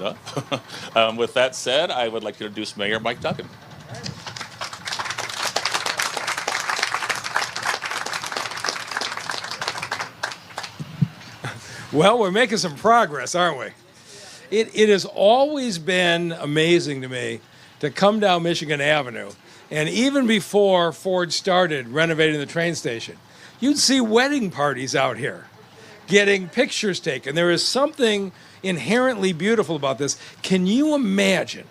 agenda. With that said, I would like to introduce Mayor Mike Duggan. Well, we're making some progress, aren't we? It has always been amazing to me to come down Michigan Avenue, and even before Ford started renovating the train station, you'd see wedding parties out here getting pictures taken. There is something inherently beautiful about this. Can you imagine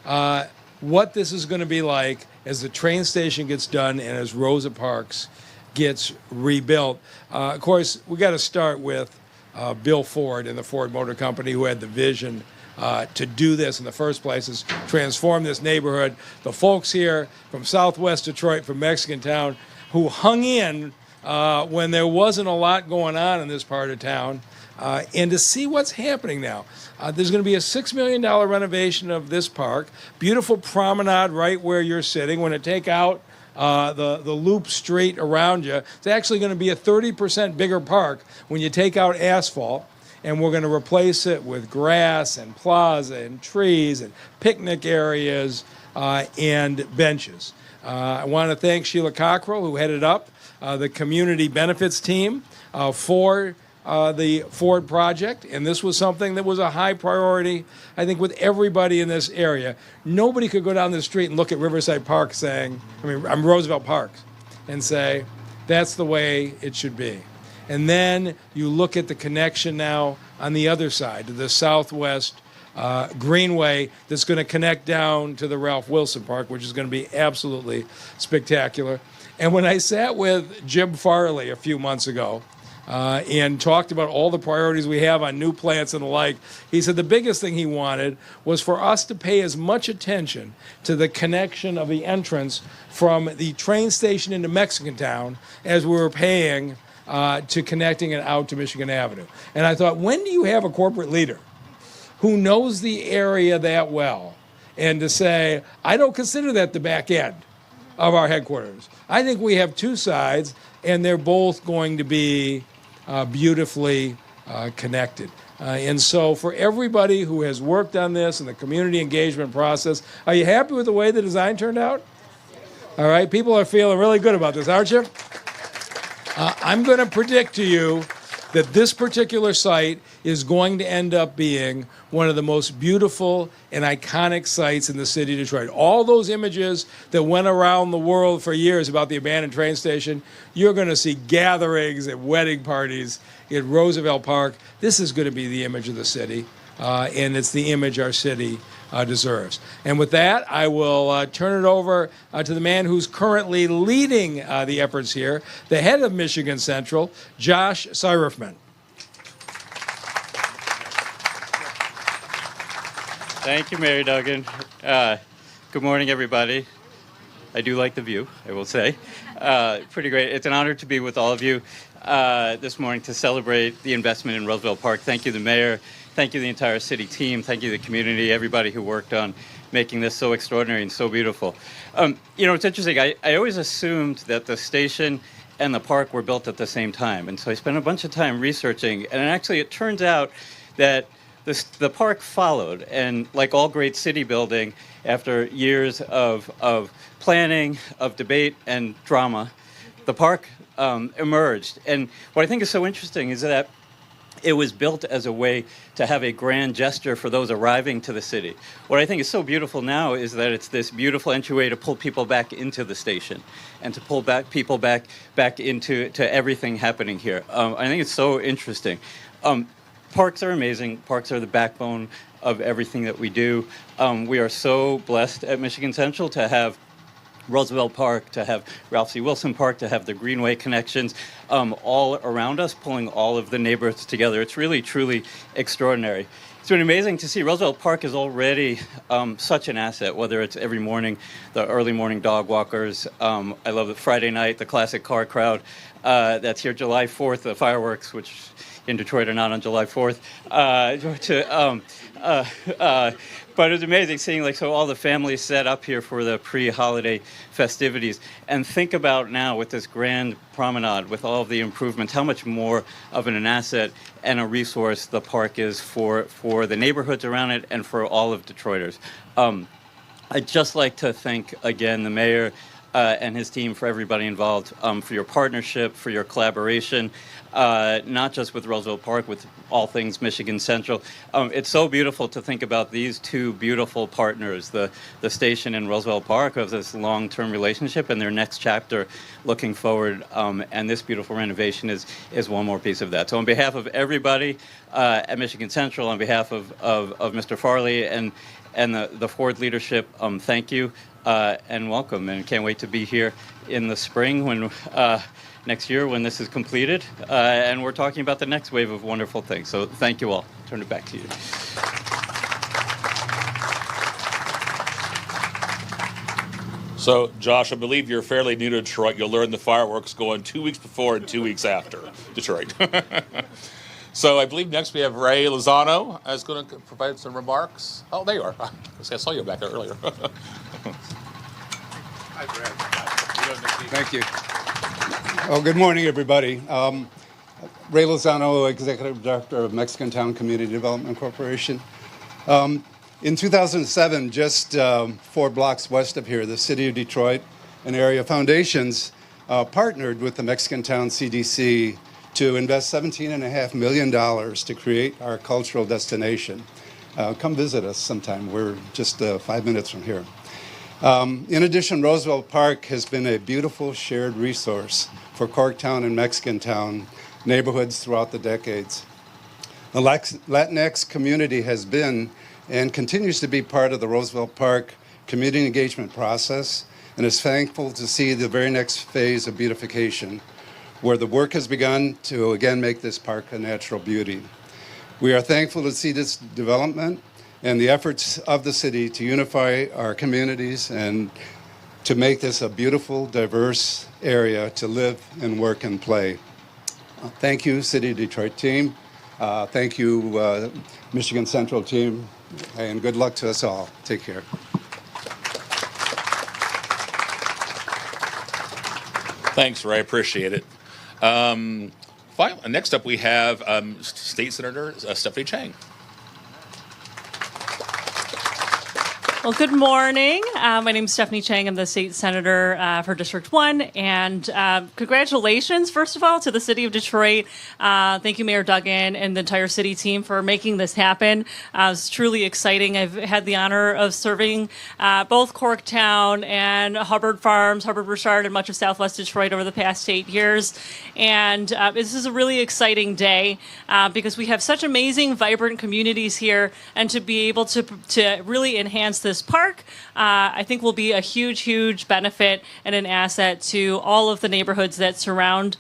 what this is going to be like as the train station gets done and as Rosa Parks gets rebuilt? Of course, we got to start with Bill Ford and the Ford Motor Company, who had the vision to do this in the first place, is transform this neighborhood. The folks here from Southwest Detroit, from Mexican Town, who hung in when there wasn't a lot going on in this part of town, and to see what's happening now. There's going to be a $6 million renovation of this park. Beautiful promenade right where you're sitting. When it take out the loop street around you, it's actually going to be a 30% bigger park when you take out asphalt, and we're going to replace it with grass and plaza and trees and picnic areas and benches. I want to thank Sheila Cockrell, who headed up the community benefits team for the Ford project, and this was something that was a high priority, I think, with everybody in this area. Nobody could go down the street and look at Riverside Park saying, I'm Roosevelt Park, and say, that's the way it should be. And then you look at the connection now on the other side, to the southwest greenway that's going to connect down to the Ralph Wilson Park, which is going to be absolutely spectacular. And when I sat with Jim Farley a few months ago, and talked about all the priorities we have on new plants and the like, he said the biggest thing he wanted was for us to pay as much attention to the connection of the entrance from the train station into Mexican Town as we were paying to connecting it out to Michigan Avenue. And I thought, when do you have a corporate leader who knows the area that well, and to say, I don't consider that the back end of our headquarters. I think we have two sides, and they're both going to be beautifully connected. And so for everybody who has worked on this and the community engagement process, are you happy with the way the design turned out? All right, people are feeling really good about this, aren't you? I'm going to predict to you that this particular site is going to end up being one of the most beautiful and iconic sites in the city of Detroit. All those images that went around the world for years about the abandoned train station, you're going to see gatherings at wedding parties at Roosevelt Park. This is going to be the image of the city, and it's the image our city deserves. And with that, I will turn it over to the man who's currently leading the efforts here, the head of Michigan Central, Josh Sirefman. Thank you, Mayor Duggan. Good morning, everybody. I do like the view, I will say. Pretty great. It's an honor to be with all of you this morning to celebrate the investment in Roosevelt Park. Thank you, the mayor. Thank you, the entire city team. Thank you, the community, everybody who worked on making this so extraordinary and so beautiful. It's interesting. I always assumed that the station and the park were built at the same time. And so I spent a bunch of time researching. And actually, it turns out that the park followed. And like all great city building, after years of planning, of debate, and drama, the park emerged. And what I think is so interesting is that it was built as a way to have a grand gesture for those arriving to the city. What I think is so beautiful now is that it's this beautiful entryway to pull people back into the station and to pull people back into everything happening here. I think it's so interesting. Parks are amazing. Parks are the backbone of everything that we do. We are so blessed at Michigan Central to have Roosevelt Park, to have Ralph C. Wilson Park, to have the Greenway connections all around us, pulling all of the neighborhoods together. It's really, truly extraordinary. It's been amazing to see. Roosevelt Park is already such an asset, whether it's every morning, the early morning dog walkers. I love the Friday night, the classic car crowd that's here July 4th, the fireworks, which in Detroit are not on July 4th. But it's amazing seeing all the families set up here for the pre-holiday festivities. And think about now with this grand promenade, with all of the improvements, how much more of an asset and a resource the park is for the neighborhoods around it and for all of Detroiters. I'd just like to thank again the mayor and his team, for everybody involved, for your partnership, for your collaboration, not just with Roosevelt Park, with all things Michigan Central. It's so beautiful to think about these two beautiful partners, the station and Roosevelt Park, of this long-term relationship and their next chapter looking forward. And this beautiful renovation is one more piece of that. So on behalf of everybody at Michigan Central, on behalf of Mr. Farley and the Ford leadership, thank you. And welcome, and can't wait to be here in the spring when next year when this is completed, and we're talking about the next wave of wonderful things. So thank you all. Turn it back to you. So, Josh, I believe you're fairly new to Detroit. You'll learn the fireworks going 2 weeks before and 2 weeks after Detroit. So I believe next we have Ray Lozano is going to provide some remarks. Oh, there you are. I saw you back there earlier. Hi, Brad. Thank you. Oh, good morning, everybody. Ray Lozano, Executive Director of Mexican Town Community Development Corporation. In 2007, just 4 blocks west of here, the City of Detroit and Area Foundations partnered with the Mexican Town CDC to invest $17.5 million to create our cultural destination. Come visit us sometime. We're just 5 minutes from here. In addition, Roosevelt Park has been a beautiful shared resource for Corktown and Mexican Town neighborhoods throughout the decades. The Latinx community has been and continues to be part of the Roosevelt Park community engagement process and is thankful to see the very next phase of beautification, where the work has begun to again make this park a natural beauty. We are thankful to see this development and the efforts of the city to unify our communities and to make this a beautiful, diverse area to live and work and play. Thank you, City of Detroit team. Thank you, Michigan Central team, and good luck to us all. Take care. Thanks, Ray. Appreciate it. Next up, we have State Senator Stephanie Chang. Well, good morning. My name is Stephanie Chang. I'm the state senator for District 1. And congratulations, first of all, to the city of Detroit. Thank you, Mayor Duggan and the entire city team for making this happen. It's truly exciting. I've had the honor of serving both Corktown and Hubbard Farms, Hubbard Richard, and much of Southwest Detroit over the past 8 years. And this is a really exciting day because we have such amazing, vibrant communities here. And to be able to really enhance this park, I think will be a huge, huge benefit and an asset to all of the neighborhoods that surround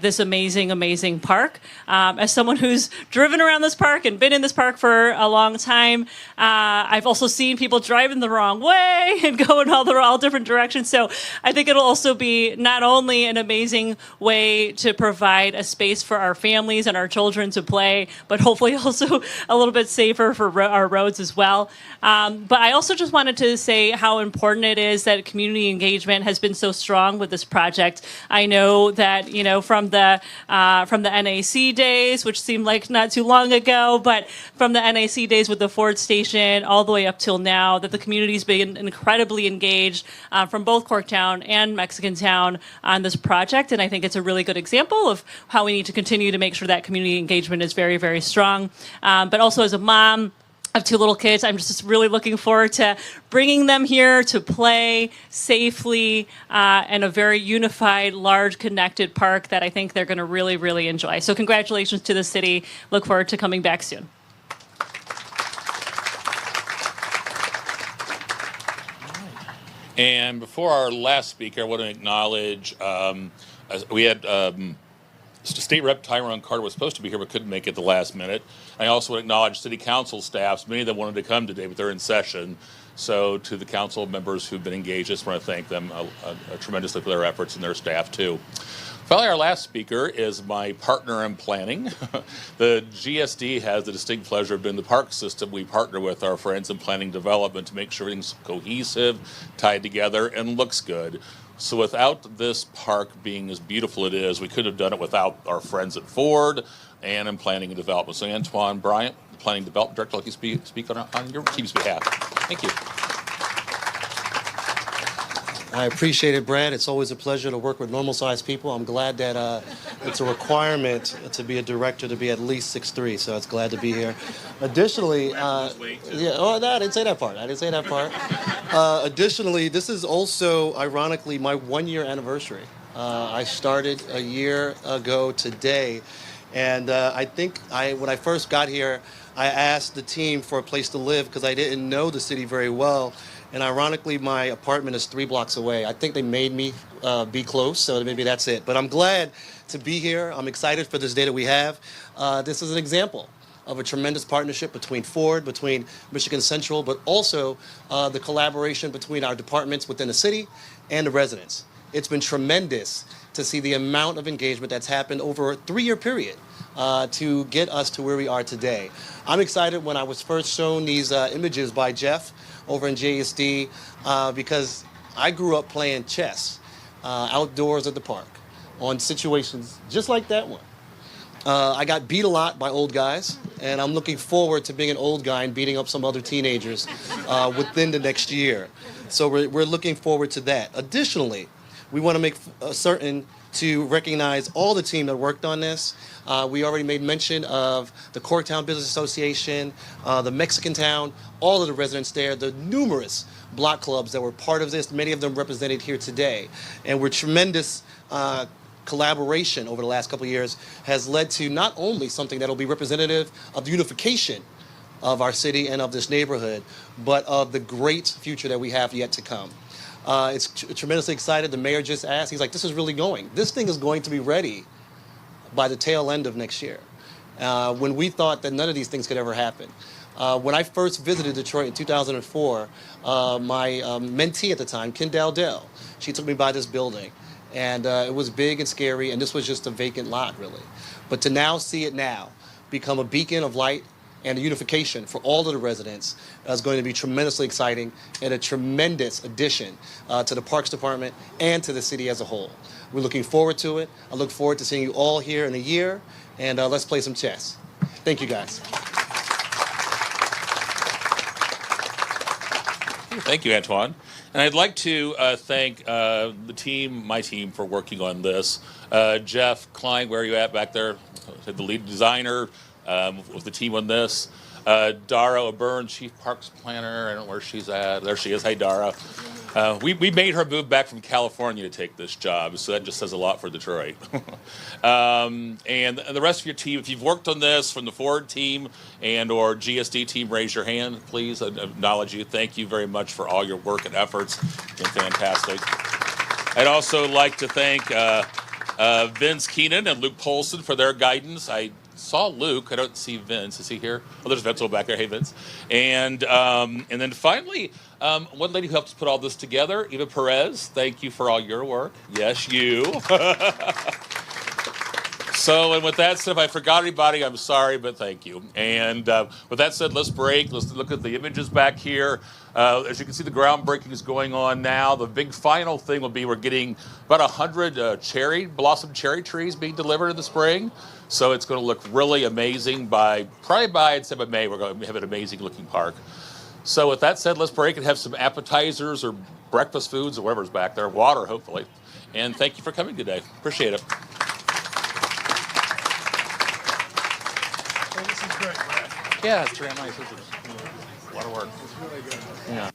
this amazing, amazing park. As someone who's driven around this park and been in this park for a long time, I've also seen people driving the wrong way and going all different directions. So I think it'll also be not only an amazing way to provide a space for our families and our children to play, but hopefully also a little bit safer for our roads as well. But I also just wanted to say how important it is that community engagement has been so strong with this project. I know that, from the NAC days, which seemed like not too long ago, but from the NAC days with the Ford station all the way up till now, that the community's been incredibly engaged from both Corktown and Mexican Town on this project. And I think it's a really good example of how we need to continue to make sure that community engagement is very, very strong. But also as a mom, I have 2 little kids. I'm just really looking forward to bringing them here to play safely in a very unified, large, connected park that I think they're going to really, really enjoy. So congratulations to the city. Look forward to coming back soon. And before our last speaker, I want to acknowledge we had State Rep Tyrone Carter was supposed to be here but couldn't make it the last minute. I also want to acknowledge City Council staffs. Many of them wanted to come today, but they're in session. So to the council members who've been engaged, I just want to thank them tremendously for their efforts and their staff too. Finally, our last speaker is my partner in planning. The GSD has the distinct pleasure of being the park system. We partner with our friends in planning development to make sure everything's cohesive, tied together, and looks good. So without this park being as beautiful it is, we couldn't have done it without our friends at Ford and in planning and development. So Antoine Bryant, Planning Development Director, I'd like you to speak on your team's behalf. Thank you. I appreciate it, Brad. It's always a pleasure to work with normal-sized people. I'm glad that it's a requirement to be a director to be at least 6'3", so it's glad to be here. Additionally, I didn't say that part. Additionally, this is also, ironically, my one-year anniversary. I started a year ago today, and I think when I first got here, I asked the team for a place to live because I didn't know the city very well. And ironically, my apartment is 3 blocks away. I think they made me be close, so maybe that's it. But I'm glad to be here. I'm excited for this day that we have. This is an example of a tremendous partnership between Ford, between Michigan Central, but also the collaboration between our departments within the city and the residents. It's been tremendous to see the amount of engagement that's happened over a 3-year period to get us to where we are today. I'm excited when I was first shown these images by Jeff over in JSD because I grew up playing chess outdoors at the park on situations just like that one. I got beat a lot by old guys, and I'm looking forward to being an old guy and beating up some other teenagers within the next year. So we're looking forward to that. Additionally, we want to make certain to recognize all the team that worked on this. We already made mention of the Corktown Business Association, the Mexican Town, all of the residents there, the numerous block clubs that were part of this, many of them represented here today. And we're tremendous collaboration over the last couple of years has led to not only something that will be representative of the unification of our city and of this neighborhood, but of the great future that we have yet to come. It's tremendously excited. The mayor just asked, he's like, this is really going. This thing is going to be ready by the tail end of next year. When we thought that none of these things could ever happen. When I first visited Detroit in 2004, my mentee at the time, Ken Dowdell, she took me by this building. And it was big and scary, and this was just a vacant lot, really. But to now see it now become a beacon of light and a unification for all of the residents is going to be tremendously exciting and a tremendous addition to the Parks Department and to the city as a whole. We're looking forward to it. I look forward to seeing you all here in a year, and let's play some chess. Thank you, guys. Thank you, Antoine. And I'd like to thank the team, my team, for working on this. Jeff Klein, where are you at back there? The lead designer with the team on this. Dara O'Byrne, Chief Parks Planner. I don't know where she's at. There she is. Hey, Dara. We made her move back from California to take this job, so that just says a lot for Detroit. And the rest of your team, if you've worked on this from the Ford team and or GSD team, raise your hand, please. I acknowledge you. Thank you very much for all your work and efforts. It's been fantastic. I'd also like to thank Vince Keenan and Luke Polson for their guidance. I saw Luke. I don't see Vince. Is he here? Oh, there's Vince back there. Hey, Vince. And then finally, one lady who helped us put all this together, Eva Perez. Thank you for all your work. Yes, you. So, and with that said, if I forgot anybody, I'm sorry, but thank you. And with that said, let's break. Let's look at the images back here. As you can see, the groundbreaking is going on now. The big final thing will be we're getting about 100 blossom cherry trees being delivered in the spring. So it's going to look really amazing probably by I'd say by May, we're going to have an amazing looking park. So with that said, let's break and have some appetizers or breakfast foods or whatever's back there, water hopefully. And thank you for coming today. Appreciate it. This is great, Brad. Yeah, it's very nice. It's a lot of work. It's really good. Yeah.